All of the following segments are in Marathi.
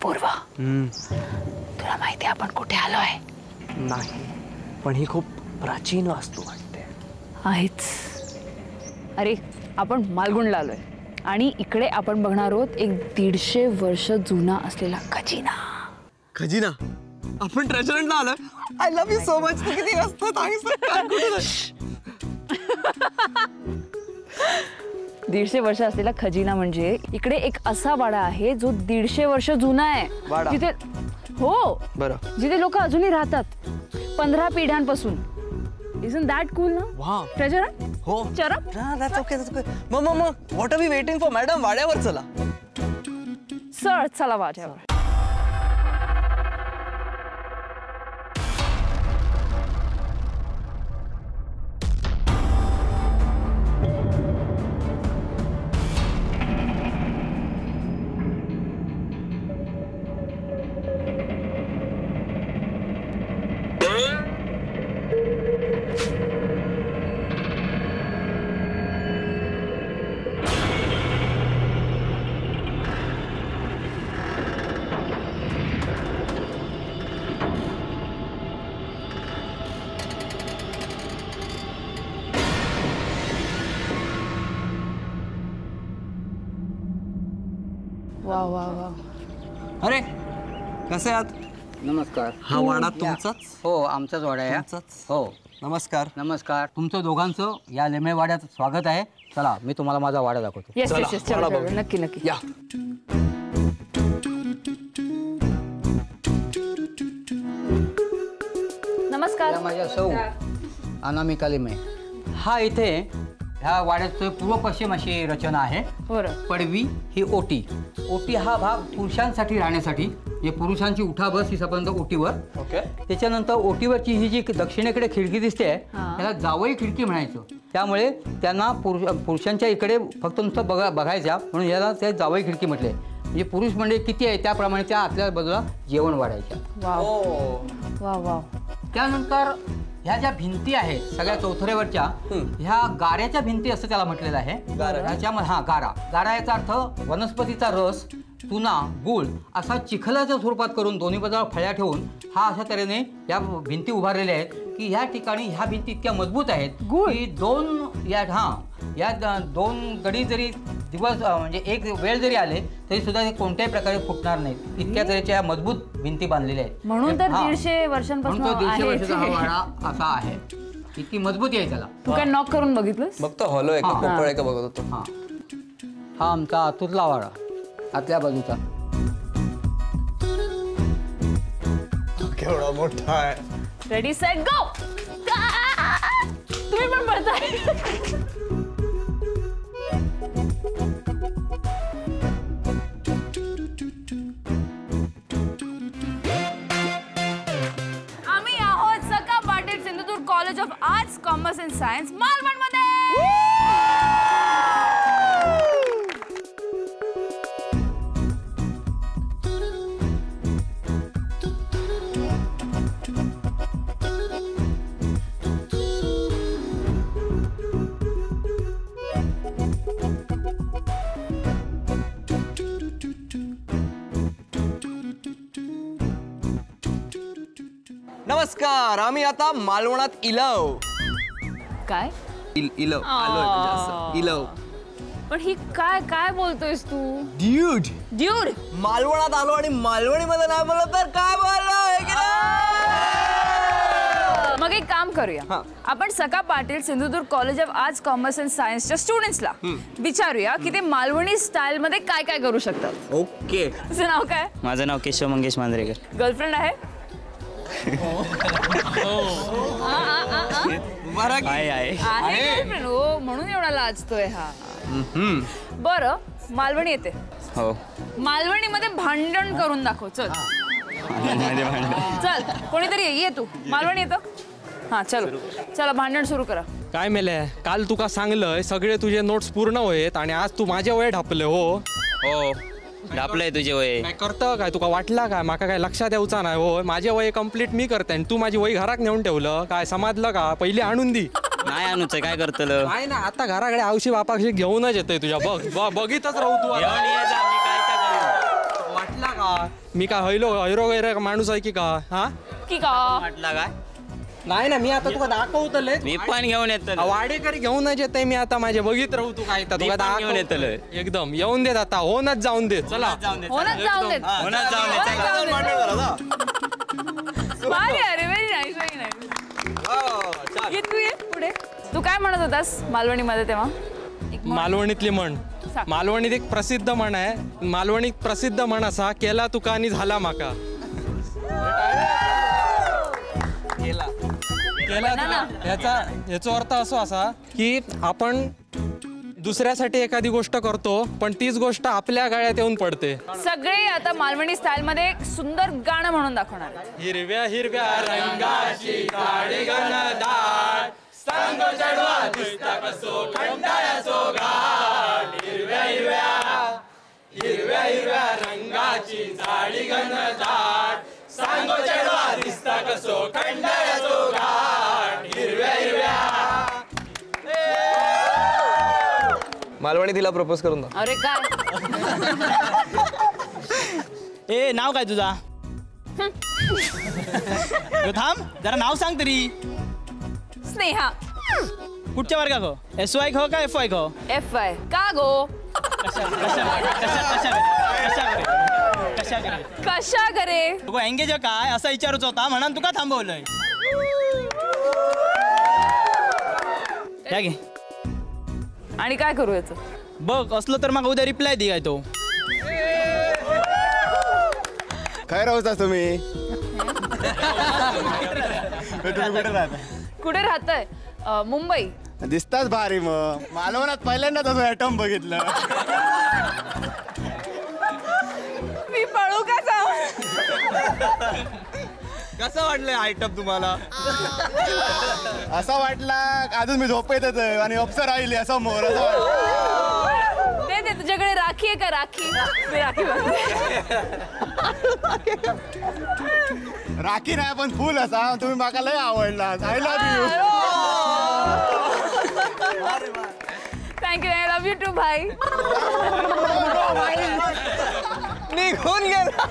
अपूर्व, तुला माहिती आपण कुठे आलोय? नाही, पण ही खूप प्राचीन वास्तू वाटते. आहेच. अरे आपण मालगुणला आलोय आणि इकडे आपण बघणार आहोत एक 150 वर्ष जुना असलेला खजिना. खजिना? आपण ट्रेजरंटला आलोय. I love you so much. किती मस्त. थँक्स. 150 वर्ष असलेला खजिना म्हणजे इकडे एक असा वाडा आहे जो 150 वर्ष जुना आहे. जिथे हो बरं, जिथे लोक अजूनही राहतात 15 पिढ्यांपासून. Isn't that cool ना? वाव. ट्रेजर हो. चरप. That's okay. मग what are we waiting for madam? वाड्यावर चला. सर चला वाड्यावर. वाह वाह वाह. अरे कसे आहात? नमस्कार. हा वाडा तुमचाच? हो, आमचाच वाडा आहे. हो. नमस्कार. नमस्कार. तुमचं दोघांचं या लेमे वाड्यात स्वागत आहे. चला मी तुम्हाला माझा वाडा दाखवतो. Yes yes yes. चला नक्की नक्की या. नमस्कार. माझ्या सौ अनामिका लेमे. हा इथे ह्या वाड्याचं पूर्व पश्चिम अशी रचना आहे. पडवी ही ओटी. ओटी हा भाग पुरुषांसाठी राहण्यासाठी, जे पुरुषांची उठा बस ही संबंध ओटीवर. ओके. त्याच्यानंतर ओटीवरची ही जी दक्षिणेकडे खिडकी दिसते त्याला जावई खिडकी म्हणायचं. त्यामुळे त्यांना पुरुषांच्या इकडे फक्त नुसतं बघायच्या म्हणून याला ते जावई खिडकी म्हटले. म्हणजे पुरुष म्हणजे किती आहे त्याप्रमाणे त्या आतल्या बाजूला जेवण वाढायच्या. वा वा. त्यानंतर ह्या ज्या भिंती आहेत सगळ्या चौथऱ्यावरच्या, ह्या गाऱ्याच्या भिंती असं त्याला म्हटलेलं आहे. ह्याच्यामध्ये हा गारा याचा अर्थ वनस्पतीचा रस, चुना, गूळ असा चिखलाच्या स्वरूपात करून दोन्ही बाजूला फळ्या ठेवून हा अशा तऱ्हेने या भिंती उभारलेल्या आहेत की ह्या ठिकाणी ह्या भिंती इतक्या मजबूत आहेत की दोन गडी जरी दिवस म्हणजे एक वेळ जरी आले तरी सुद्धा ते कोणत्याही प्रकारे फुटणार नाहीत. इतक्या तऱ्हेच्या भिंती बांधलेल्या आहेत. म्हणून तर 150 वर्षांपासून 150 वर्षाचा हा वाडा असा आहे. किती मजबूती आहे त्याला. तू काय नॉक करून बघितलंस? मग तो हॉलो आहे का पोकळ आहे का बघत होतो. हा आमचा आतूतला वाडा, आतल्या बाजूचा. केवढा मोठा आहे. Ready set go. तुम्ही पण पळताय. आम्ही आहोत सका Patil Sindhudurg college of arts, commerce and science मालवणमध्ये. नमस्कार. आम्ही आता मालवणात इलव. काय? इलव आलोय म्हणजे असं इलव. पण ही काय काय बोलतोयस तू? ड्यूड. ड्यूड. मालवणात आलो आणि मालवणी मध्ये नाही बोलत तर काय बोललो? मग एक काम करूया, आपण सका Patil Sindhudurg college of arts, commerce and सायन्सच्या स्टुडंट्सला विचारूया की ते मालवणी स्टाईल मध्ये काय काय करू शकतात. ओके. तुझं नाव काय? माझं नाव केशव मंगेश मांजरेकर. गर्लफ्रेंड आहे? आहे गर्लफ्रेंड. हो, म्हणून एवढा लाजतोय हा. बरं, मालवणी येते? हो. मालवणीमध्ये भांडण करून दाखव. चल चल, कोणीतरी ये तू. मालवणी येतं? हा चलो, चला भांडण सुरू करा. काय मेले, काल तुका सांगलंय सगळे तुझे नोट्स पूर्ण होयत आणि आज तू माझ्या वय ढापले. हो हो, ढापलंय तुझे वय. काय करतं काय? तुका वाटला काय माका काय लक्षात येऊचा नाही? हो, माझे वय कंप्लीट मी करते आणि तू माझी वय घरात नेऊन ठेवलं. काय समजलं का? पहिली आणून दी. नाही आणूच काय करतलं? नाही ना, आता घराकडे आवशी बापाशी घेऊनच येतोय तुझ्या. बघ बघितच राहू तू. वाटला का मी काय हैरो गैर माणूस आहे की का हा की का वाटला काय नाही ना मी आता तुला दाखवतले मी पण घेऊन येतो वाडेकरी घेऊनच येते मी आता माझे बघित राहू तू काय तुला घेऊन येतो एकदम येऊन देत आता होनच जाऊन देत चला होणच जाऊन देत होणार जाऊन दे, चला. भारी अरे व्हेरी नाईस व्हेरी नाईस. तू ये पुढे. तू काय म्हणत होतास मालवणीमध्ये तेव्हा एक म्हण. मालवणीतली म्हण सांग. मालवणीत एक प्रसिद्ध म्हण आहे मालवणीत प्रसिद्ध म्हण असा केला तुका आणि झाला माका केला ना. याचा अर्थ असो असा की आपण दुसऱ्यासाठी एखादी गोष्ट करतो पण तीच गोष्ट आपल्या गळ्यात येऊन पडते सगळे आता मालवणी स्टाईल मध्ये एक सुंदर गाणं म्हणून दाखवणार आहे. हिरव्या हिरव्या रंगाची गाडी घनदाट सांग चढवा दिसता कसो खंडाळ्याचो घाट हिरव्या हिरव्या रंगाची जाडी घनदाट सांग चढवा दिसता कसो खंडाळ्याचो घाट हिरव्या मालवणी तिला प्रपोज करून दाव. अरे काय ए नाव काय तुझा थांब जरा नाव सांग तरी स्नेहा कुठच्या वर्गात हो SY खो का FY खो FY का गो कशा करे तू एंगेज काय असं विचारूच होता म्हणून तुका थांबवलंय या घे आणि काय करू याचं बघ असलं तर मग उद्या रिप्लाय दे काय तो काय राहता तुम्ही कुठे राहतय मुंबई दिसताच भारी मग मालवणात पहिल्यांदा तसं ॲटम बघितलं मी पळू का जाऊ कसं वाटलंय आयटम तुम्हाला असा वाटला अजून मी झोपेतच आहे आणि अप्सर राहिली असं मोर असं वाटलं. ते तुझ्याकडे राखी आहे का राखी मी राखी बघते. राखी नाही पण फुल असा तुम्ही माका लय आवडला I love you thank you I love you too भाई निघून गेला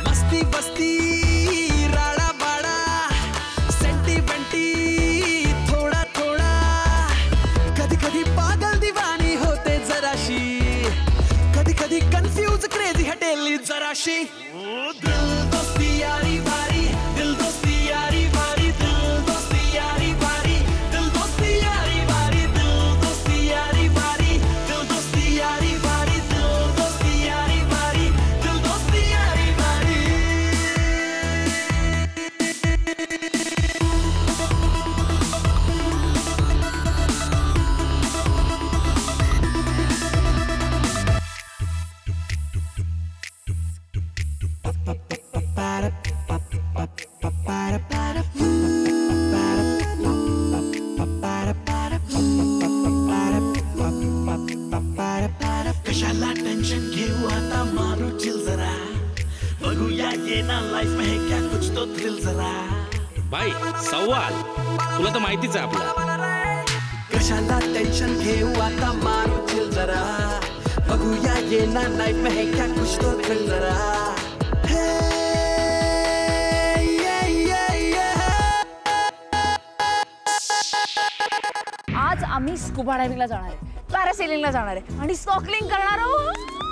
मस्ती बस्ती राडा बाडा सेंटिमेंटी थोडा थोडा कधी कधी पागल दिवानी होते जराशी कधी कधी कन्फ्यूज क्रेझी हटेली जराशी दिल दोस्ती यारी बारी दिल दोस्ती यारी बारी दिल दोस्ती यारी बारी दिल दोस्ती यारी बारी दिल दोस्ती यारी बारी दिल दोस्ती यारी बारी दिल दोस्ती यारी बारी दिल दोस्ती यारी बारी कशाला टेंशन घेऊ आता मारू चिल जरा बघूया ये ना लाइफ में है क्या कुछ तो थ्रिल जरा बाई सवाल तुला तर माहितीच आहे आपला कशाला टेंशन घेऊ आता मारू चिल जरा बघूया ये ना लाइफ में है क्या कुछ तो थ्रिल जरा हे, yeah, yeah. आज आम्ही स्कुबा डायव्हिंगला जाणार आहे पॅरासेलिंगला जाणार आहे आणि स्नॉर्कलिंग करणार आहोत